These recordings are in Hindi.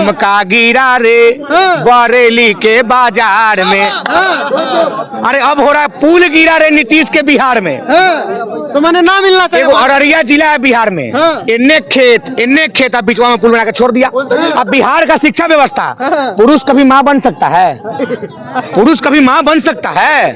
झुमका गिरा रे बरेली के बाजार में। अरे अब हो रहा है पुल गिरा रे नीतीश के बिहार में। तो मैंने ना मिलना चाहिए। अररिया जिला है बिहार में, इन्ने खेत अब बिचवा में पुल बना के छोड़ दिया। अब बिहार का शिक्षा व्यवस्था, पुरुष कभी माँ बन सकता है? पुरुष कभी माँ बन सकता है?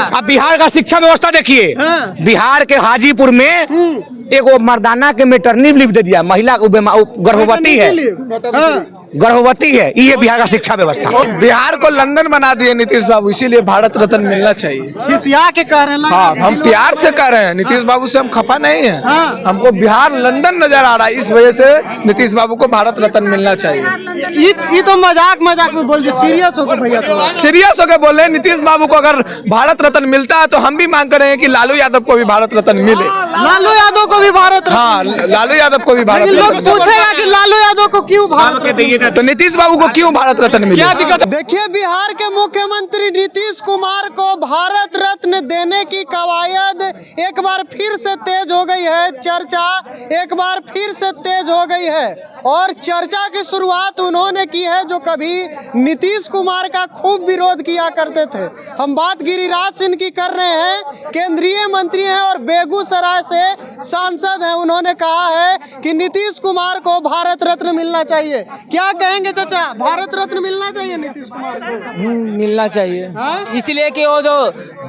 अब बिहार का शिक्षा व्यवस्था देखिए, बिहार के हाजीपुर में एगो मर्दाना के मेटरनिटी लीव दे दिया, महिला गर्भवती है, ये बिहार का शिक्षा व्यवस्था। बिहार को लंदन बना दिए नीतीश बाबू, इसीलिए भारत रत्न मिलना चाहिए। खिसिया के कह रहे हैं। हाँ, हम प्यार से कह रहे हैं, नीतीश बाबू से हम खफा नहीं है। हमको बिहार लंदन नजर आ रहा है, इस वजह से नीतीश बाबू को भारत रत्न मिलना चाहिए। ये तो मजाक में बोल दिए, सीरियस होकर भैया सीरियस होकर बोल रहे हैं। नीतीश बाबू को अगर भारत रत्न मिलता है तो हम भी मांग रहे हैं कि लालू यादव को भी भारत रत्न मिले। लालू यादव को भी भारत रत्न? हाँ, लालू यादव को भी भारत रत्न। लोग पूछेगा कि लालू यादव को क्यों भारत, तो नीतीश बाबू को क्यों भारत रत्न मिले? देखिए, बिहार के मुख्यमंत्री नीतीश कुमार को भारत रत्न देने की कवायद एक बार फिर से तेज हो गई है। चर्चा एक बार फिर से तेज हो गई है और चर्चा की शुरुआत उन्होंने की है जो कभी नीतीश कुमार का खूब विरोध किया करते थे। हम बात गिरिराज सिंह की कर रहे हैं, केंद्रीय मंत्री हैं और बेगूसराय से सांसद हैं। उन्होंने कहा है कि नीतीश कुमार को भारत रत्न मिलना चाहिए। क्या कहेंगे चाचा, भारत रत्न मिलना चाहिए नीतीश कुमार को? मिलना चाहिए, इसलिए कि वो जो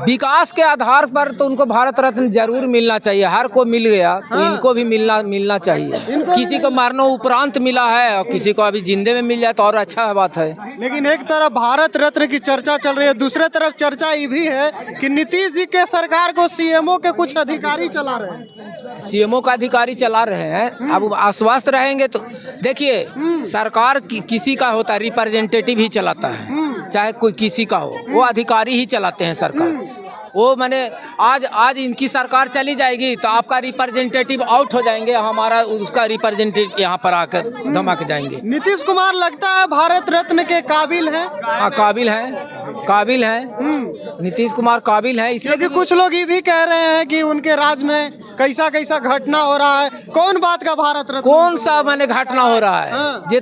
विकास के आधार पर तो उनको भारत रत्न जरूर मिलना चाहिए। हर को मिल गया तो इनको भी मिलना चाहिए। किसी को मारने उपरांत मिला है और किसी को अभी जिंदे में मिल जाए तो और अच्छा बात है। लेकिन एक तरफ भारत रत्न की चर्चा चल रही है, दूसरे तरफ चर्चा ये भी है कि नीतीश जी के सरकार को सीएमओ के कुछ अधिकारी चला रहे हैं। सीएमओ का अधिकारी चला रहे हैं। अब आश्वस्त रहेंगे तो देखिए, सरकार किसी का होता है, रिप्रेजेंटेटिव ही चलाता है, चाहे कोई किसी का हो, वो अधिकारी ही चलाते हैं सरकार। वो मैंने आज इनकी सरकार चली जाएगी तो आपका रिप्रेजेंटेटिव आउट हो जाएंगे, हमारा उसका रिप्रेजेंटेटिव यहाँ पर आकर धमाक जाएंगे। नीतीश कुमार लगता है भारत रत्न के काबिल हैं। हाँ, काबिल है। नीतीश कुमार काबिल है, इसलिए क्योंकि कुछ लोग ये भी कह रहे हैं कि उनके राज में कैसा घटना हो रहा है। कौन बात का भारत रत्न? कौन सा मैंने घटना हो रहा है?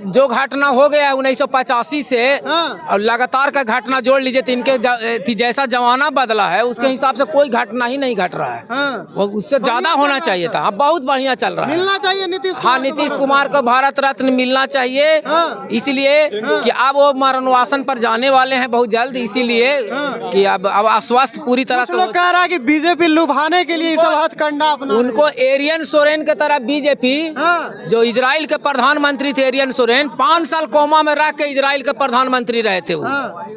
जो घटना हो गया है 1985 से और लगातार का घटना जोड़ लीजिए तो इनके जैसा जमाना बदला है उसके हिसाब से कोई घटना ही नहीं घट रहा है। वो उससे ज्यादा होना चाहिए था। अब बहुत बढ़िया चल रहा है। मिलना चाहिए नीतीश। हाँ, नीतीश कुमार को भारत रत्न मिलना चाहिए, इसलिए कि अब वो मरणवासन पर जाने वाले हैं बहुत जल्द, इसीलिए कि अब आश्वस्त पूरी तरह से। लोग कह रहा है कि बीजेपी लुभाने के लिए सब हथकंडा अपना, उनको एरियन सोरेन के तरह बीजेपी, जो इजराइल के प्रधानमंत्री थे एरियन सोरेन, 5 साल कोमा में रह के इजराइल के प्रधानमंत्री रहे थे। वो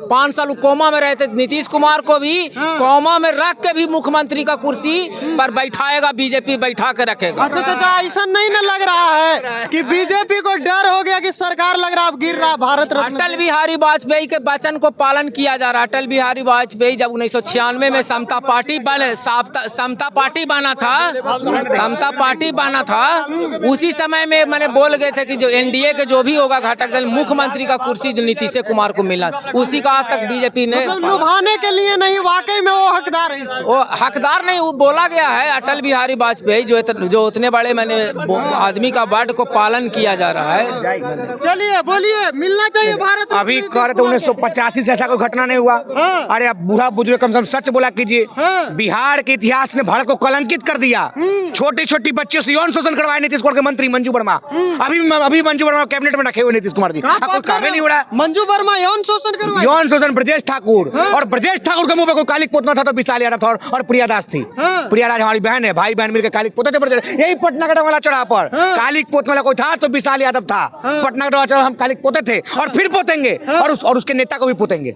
5 साल कोमा में रहे थे। नीतीश कुमार को भी कोमा में रख के भी मुख्यमंत्री का कुर्सी पर बैठाएगा, बीजेपी बैठा के रखेगा। अच्छा चाचा, ऐसा नहीं ना लग रहा है कि बीजेपी को डर हो गया कि सरकार लग रहा अब गिर रहा भारत रत्न? अटल बिहारी वाजपेयी के वचन को पालन किया जा रहा है। अटल बिहारी वाजपेयी जब 1996 में समता पार्टी बना था, उसी समय में मैंने बोल गए थे कि जो एनडीए के जो भी होगा घटक दल, मुख्यमंत्री का कुर्सी जो नीतीश कुमार को मिला, उसी का आज तक बीजेपी ने लुभाने के लिए नहीं, वाकई में वो हकदार है। वो हकदार नहीं, वो बोला गया है। अटल बिहारी वाजपेयी जो उतने बड़े मैंने आदमी का वर्ड को पालन किया जा रहा है। चलिए बोलिए, मिलना चाहिए भारत। अभी कर तो 1985 से ऐसा कोई घटना नहीं हुआ। अरे अब बूढ़ा बुजुर्ग कम से कम सच बोला कीजिए। बिहार के इतिहास ने भारत को कलंकित कर दिया। छोटी बच्चियों से यौन शोषण करवाए नीतीश कुमार के मंत्री मंजू वर्मा। अभी मंजू वर्मा कैबिनेट में रखे हुए नीतीश कुमार जी, कोई काम ही नहीं हो रहा है। मंजू वर्मा यौन शोषण करवाए? यौन शोषण ब्रजेश ठाकुर, और ब्रजेश ठाकुर के मुंह पे कोई कालिक पोतना था तो विशाल यादव था और प्रिया दास थी। प्रिया दास हमारी बहन है, भाई बहन मिलकर कालिक पोते थे ब्रजेश। यही पटना का वाला चढ़ा पर कालिक पोतने वाला कोई था तो विशाल यादव था। पटना का चढ़ा हम कालिक पोते थे और फिर पोतेंगे और उसके नेता को भी पोतेंगे।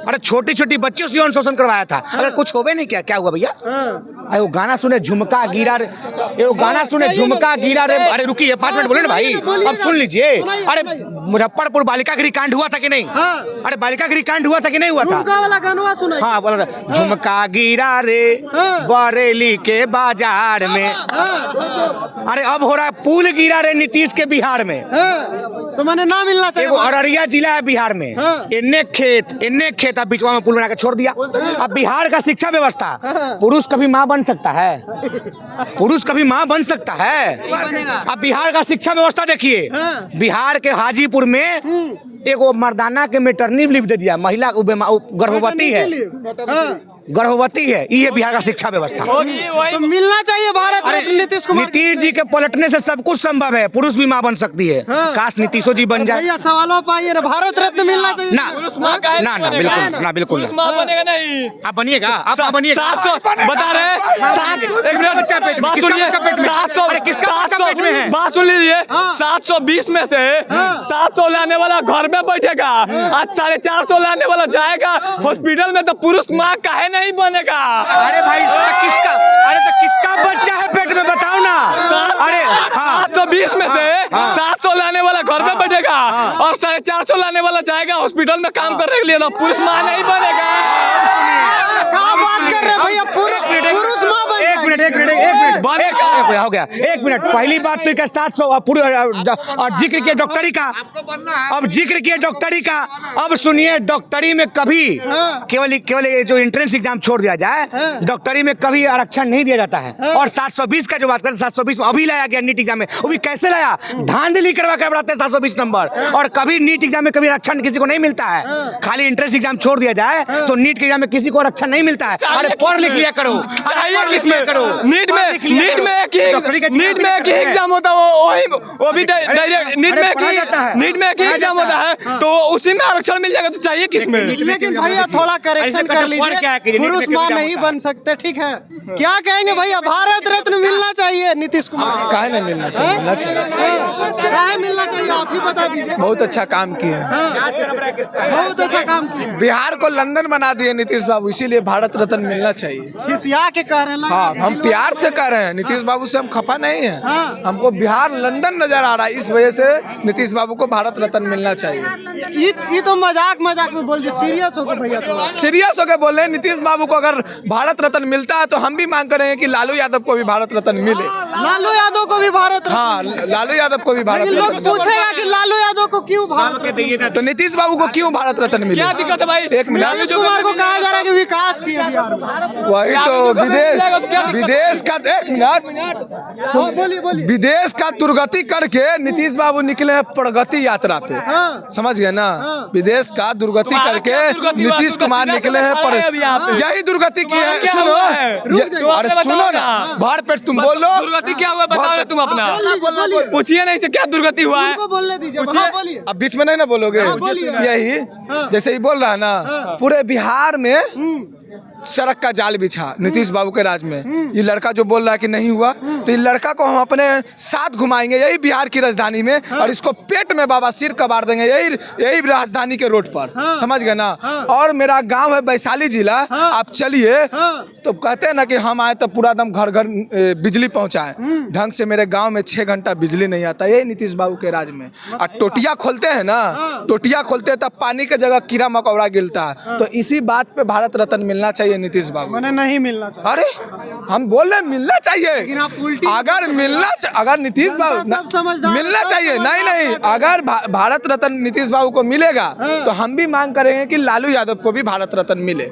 अरे छोटी बच्चियों से यौन शोषण करवाया था। अगर कुछ होवे नहीं क्या हुआ भैया? अरे वो गाना सुने झुमका गिरा रे, अरे रुकिए 5 मिनट बोले ना भाई, अब सुन लीजिए। अरे मुजफ्फरपुर बालिका गृह कांड हुआ था कि नहीं? अरे बालिका गृह कांड हुआ था कि नहीं हुआ था? वाला गाना सुनाइए। हाँ बोल रहा, झुमका गिरा रे बरेली के बाजार में। अरे अब हो रहा है पुल गिरा रे नीतीश के बिहार में। तो मैंने ना मिलना चाहिए। एगो अररिया जिला है बिहार में, इन्ने खेत अब बीचवा में पुल बना के छोड़ दिया। अब बिहार का शिक्षा व्यवस्था, पुरुष कभी माँ बन सकता है? पुरुष कभी माँ बन सकता है? अब बिहार का शिक्षा व्यवस्था देखिए, बिहार के हाजीपुर में एगो मर्दाना के मेटरनिटी लीव दे दिया, महिला गर्भवती है, ये बिहार का शिक्षा व्यवस्था। तो मिलना चाहिए भारत रत्न नीतीश कुमार। नीतीश जी के पलटने से सब कुछ संभव है, पुरुष भी माँ बन सकती है। काश नीतीशो जी बन जाए। भैया सवालों पर आइए ना, भारत रत्न मिलना चाहिए ना ना बिल्कुल बनेगा नहीं। आप बनिएगा, आप बनिएगा। 700 बता रहे हैं, बात सुन लीजिए, 720 में से 700 लाने वाला घर में बैठेगा, आज 450 लाने वाला जाएगा हॉस्पिटल में, तो पुरुष माँ काहे नहीं बनेगा? अरे भाई तो किसका बच्चा है पेट में, बताओ ना। अरे 720 में से 700 लाने वाला घर में बैठेगा और 450 लाने वाला जाएगा हॉस्पिटल में काम करने के लिए, तो पुरुष माँ नहीं बनेगा। क्या बात कर रहे हैं भैया, पुरुष माँ बन एक मिनट हो गया। एक मिनट, पहली बात तो 700 और जिक्र किया डॉक्टरी का, अब जिक्र किया डॉक्टरी का। अब सुनिए, डॉक्टरी में कभी केवल ये जो एंट्रेंस एग्जाम छोड़ दिया जाए, डॉक्टरी में कभी आरक्षण नहीं दिया जाता है। और 720 का जो बात करें, 720 में अभी लाया गया नीट एग्जाम में, वो भी कैसे लाया? धांधली करवा कर बढ़ाते हैं 720 नंबर। और कभी नीट एग्जाम में कभी आरक्षण किसी को नहीं मिलता है। खाली एंट्रेंस एग्जाम छोड़ दिया जाए तो नीट के एग्जाम में किसी को आरक्षण नहीं मिलता है। अरे पढ़ लिख लिया करो, चाहिए किसमें करो। नीट में एक ही एग्जाम होता है, वो भी डायरेक्ट नीट में एक ही एग्जाम होता है, तो उसी में आरक्षण मिल जाएगा, तो चाहिए किसमें? लेकिन भैया थोड़ा करेक्शन कर लीजिए, पुरुष माँ नहीं बन सकते, ठीक है? क्या कहेंगे भैया, भारत रत्न मिलना चाहिए नीतीश कुमार? काहे नहीं मिलना चाहिए? मिलना चाहिए। काहे मिलना चाहिए, आप ही बता दीजिए। बहुत अच्छा काम किए, बहुत अच्छा काम किया। बिहार को लंदन बना दिए नीतीश बाबू, इसीलिए भारत रत्न मिलना चाहिए। खिसिया के कह रहे हैं। हाँ, हम प्यार से कह रहे हैं, नीतीश बाबू से हम खफा नहीं है। हमको बिहार लंदन नजर आ रहा है, इस वजह से नीतीश बाबू को भारत रत्न मिलना चाहिए। ये तो मजाक में बोल दिए, सीरियस हो गए भैया। तो सीरियस होकर बोल रहे हैं, नीतीश बाबू को अगर भारत रत्न मिलता है तो हम भी मांग करेंगे कि लालू यादव को भी भारत रत्न मिले। लालू यादव को भी भारत रत्न? हाँ, लालू यादव को भी भारत लोग रत्न। पूछेगा कि लालू यादव को क्यों भारत, तो नीतीश बाबू को क्यों भारत रत्न मिले? क्या दिक्कत है भाई? एक मिनट, नीतीश कुमार को कहा जा रहा है कि विकास किया बिहार में। वही तो विदेश का, एक मिनट, बोलिए। विदेश का दुर्गति करके नीतीश बाबू निकले हैं प्रगति यात्रा पे। समझ गए ना? विदेश का दुर्गति करके नीतीश कुमार निकले हैं यही दुर्गति की है। सुनो, अरे सुनो ना, भर पेट तुम बोल लो। दुर्गति क्या हुआ बताओ तुम अपना, पूछिए नहीं से क्या दुर्गति हुआ है? बोलने दीजिए, बोलिए। अब बीच में नहीं ना बोलोगे। यही जैसे ही बोल रहा है ना, पूरे बिहार में सड़क का जाल बिछा नीतीश बाबू के राज में। ये लड़का जो बोल रहा है कि नहीं हुआ, तो ये लड़का को हम अपने साथ घुमाएंगे यही बिहार की राजधानी में, और इसको पेट में बाबा सिर कबाड़ देंगे यही राजधानी के रोड पर। समझ गए ना? और मेरा गांव है वैशाली जिला, आप चलिए तो कहते हैं ना कि हम आए तो पूरा दम घर घर बिजली पहुंचाए, ढंग से मेरे गाँव में 6 घंटा बिजली नहीं आता, यही नीतीश बाबू के राज में। और टोटिया खोलते हैं ना, टोटिया खोलते हैं तब पानी की जगह कीड़ा मकोड़ा गिरता है। तो इसी बात पे भारत रत्न मिलना चाहिए नीतीश बाबू। मैंने नहीं मिलना चाहिए। अरे हम बोल रहे मिलना चाहिए, अगर नीतीश बाबू मिलना चाहिए। नहीं, अगर भारत रत्न नीतीश बाबू को मिलेगा तो हम भी मांग करेंगे कि लालू यादव को भी भारत रत्न मिले।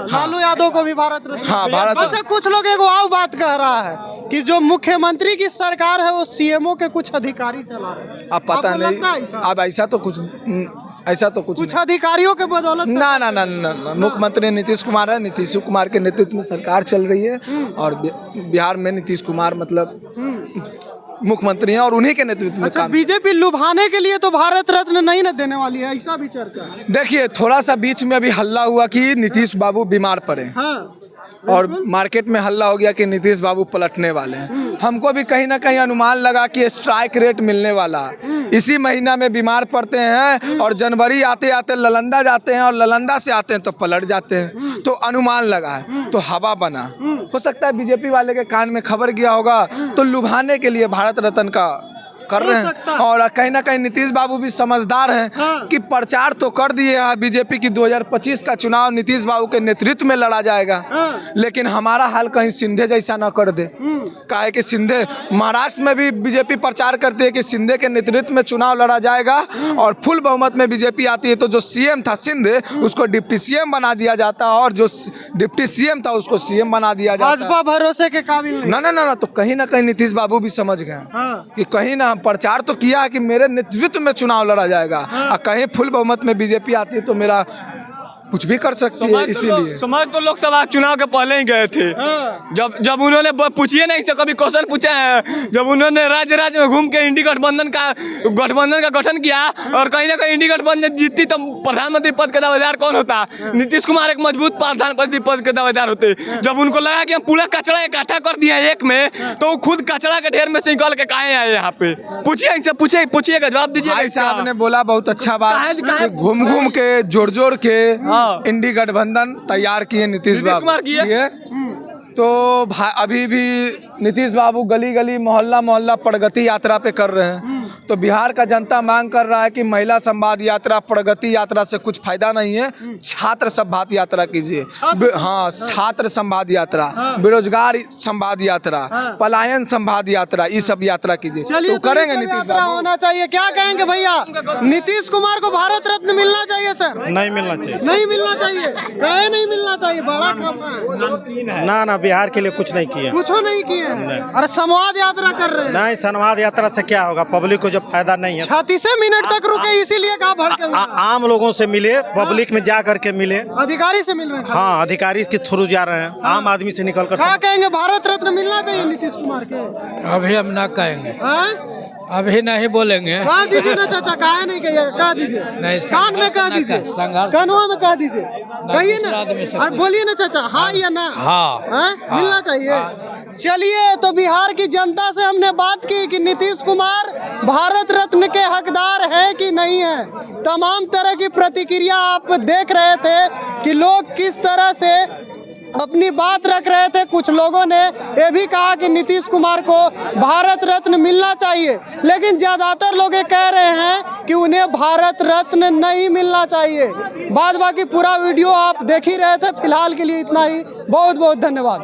लालू यादव को भी भारत रत्न। हाँ, भारत रत्न। अच्छा, कुछ लोग एक और बात कह रहा है कि जो मुख्यमंत्री की सरकार है वो सीएमओ के कुछ अधिकारी चला रहे हैं। अब पता नहीं, अब ऐसा तो कुछ अधिकारियों के बदौलत ना। मुख्यमंत्री नीतीश कुमार है, नीतीश कुमार के नेतृत्व में सरकार चल रही है, और बिहार में नीतीश कुमार मतलब मुख्यमंत्री हैं और उन्हीं के नेतृत्व में काम। बीजेपी लुभाने के लिए तो भारत रत्न नहीं न देने वाली है, ऐसा भी चर्चा है। देखिए, थोड़ा सा बीच में अभी हल्ला हुआ कि नीतीश बाबू बीमार पड़े, और मार्केट में हल्ला हो गया कि नीतीश बाबू पलटने वाले हैं। हमको भी कहीं ना कहीं अनुमान लगा कि स्ट्राइक रेट मिलने वाला, इसी महीना में बीमार पड़ते हैं और जनवरी आते आते ललंदा जाते हैं, और ललंदा से आते हैं तो पलट जाते हैं। तो अनुमान लगा है, तो हवा बना। हो सकता है बीजेपी वाले के कान में खबर गया होगा, तो लुभाने के लिए भारत रत्न का कर रहे सकता हैं। है। और कहीं ना कहीं नीतीश बाबू भी समझदार हैं हाँ। कि प्रचार तो कर दिए हैं बीजेपी की 2025 का चुनाव नीतीश बाबू के नेतृत्व में लड़ा जाएगा, हाँ। लेकिन हमारा हाल कहीं सिंधे जैसा ना कर दे। काहे कि सिंधे महाराष्ट्र में भी बीजेपी प्रचार करती है कि सिंधे के नेतृत्व में चुनाव लड़ा जाएगा और फुल बहुमत में बीजेपी आती है, तो जो सीएम था सिंधे उसको डिप्टी सीएम बना दिया जाता है और जो डिप्टी सीएम था उसको सीएम बना दिया जाता है। भाजपा भरोसे के काबिल नहीं। ना, तो कहीं ना कहीं नीतीश बाबू भी समझ गए हाँ। कि कहीं ना प्रचार तो किया है कि मेरे नेतृत्व में चुनाव लड़ा जाएगा और कहीं फुल बहुमत में बीजेपी आती है तो मेरा कुछ भी कर सकती है, इसीलिए समाज तो लोकसभा चुनाव के पहले ही गए थे। हाँ। जब उन्होंने पूछिए नहीं से कभी क्वेश्चन पूछा है, जब उन्होंने राज्य में घूम के इंडी गठबंधन का गठन किया और कहीं ना कहीं इंडी गठबंधन जीतती तो प्रधानमंत्री पद के दावेदार कौन होता? नीतीश कुमार एक मजबूत प्रधानमंत्री पद के दावेदार होते। जब उनको लगा कि हम पूरा कचरा इकट्ठा कर दिया एक में, तो वो खुद कचरा के ढेर में से निकाल के काहे आए यहाँ पे? पूछिए इनसे, पूछिएगा, जवाब दीजिए। भाई साहब ने बोला बहुत अच्छा बात काहे- कि घूम घूम के जोड़ के हाँ। इंडी गठबंधन तैयार किए नीतीश कुमार बाबू किए। तो अभी भी नीतीश बाबू गली गली मोहल्ला मोहल्ला प्रगति यात्रा पे कर रहे हैं। तो बिहार का जनता मांग कर रहा है कि महिला संवाद यात्रा, प्रगति यात्रा से कुछ फायदा नहीं है, छात्र संवाद यात्रा कीजिए। हाँ, छात्र संवाद यात्रा, बेरोजगार संवाद यात्रा, पलायन संवाद यात्रा, ये सब यात्रा कीजिए। चलिए, तो करेंगे ये सब नीतीश यात्रा बाबू। होना चाहिए। क्या कहेंगे भैया? नीतीश कुमार को भारत रत्न मिलना चाहिए सर? नहीं मिलना चाहिए। नहीं मिलना चाहिए। कहे नहीं मिलना चाहिए? बड़ा खबर है। ना बिहार के लिए कुछ नहीं किया। कुछ नहीं किए। अरे संवाद यात्रा कर रहे हैं। नहीं, संवाद यात्रा से क्या होगा? पब्लिक को जब फायदा नहीं है। 36 मिनट तक रुके, इसीलिए कहा भड़के। आम लोगों से मिले, पब्लिक में जा करके मिले। अधिकारी से मिल रहे हैं। हाँ, अधिकारी के थ्रू जा रहे हैं, आम आदमी से निकल कर। क्या कहेंगे? भारत रत्न मिलना चाहिए नीतीश कुमार के? अभी हम ना कहेंगे, हाँ? अभी नहीं बोलेंगे। कहा दीजिए ना चाचा, काहे नहीं कहिए? कह दीजिए, नहीं, कान में कह दीजिए, संघर्ष कानवा में कह दीजिए, कहिए ना। दूसरा आदमी से अरे बोलिए ना चाचा, हाँ या ना? हाँ, हाँ? मिलना चाहिए। चलिए, तो बिहार की जनता से हमने बात की कि नीतीश कुमार भारत रत्न के हकदार है कि नहीं है। तमाम तरह की प्रतिक्रिया आप देख रहे थे कि लोग किस तरह से अपनी बात रख रहे थे। कुछ लोगों ने ये भी कहा कि नीतीश कुमार को भारत रत्न मिलना चाहिए, लेकिन ज़्यादातर लोग ये कह रहे हैं कि उन्हें भारत रत्न नहीं मिलना चाहिए। बाद बाकी पूरा वीडियो आप देख ही रहे थे। फिलहाल के लिए इतना ही। बहुत बहुत धन्यवाद।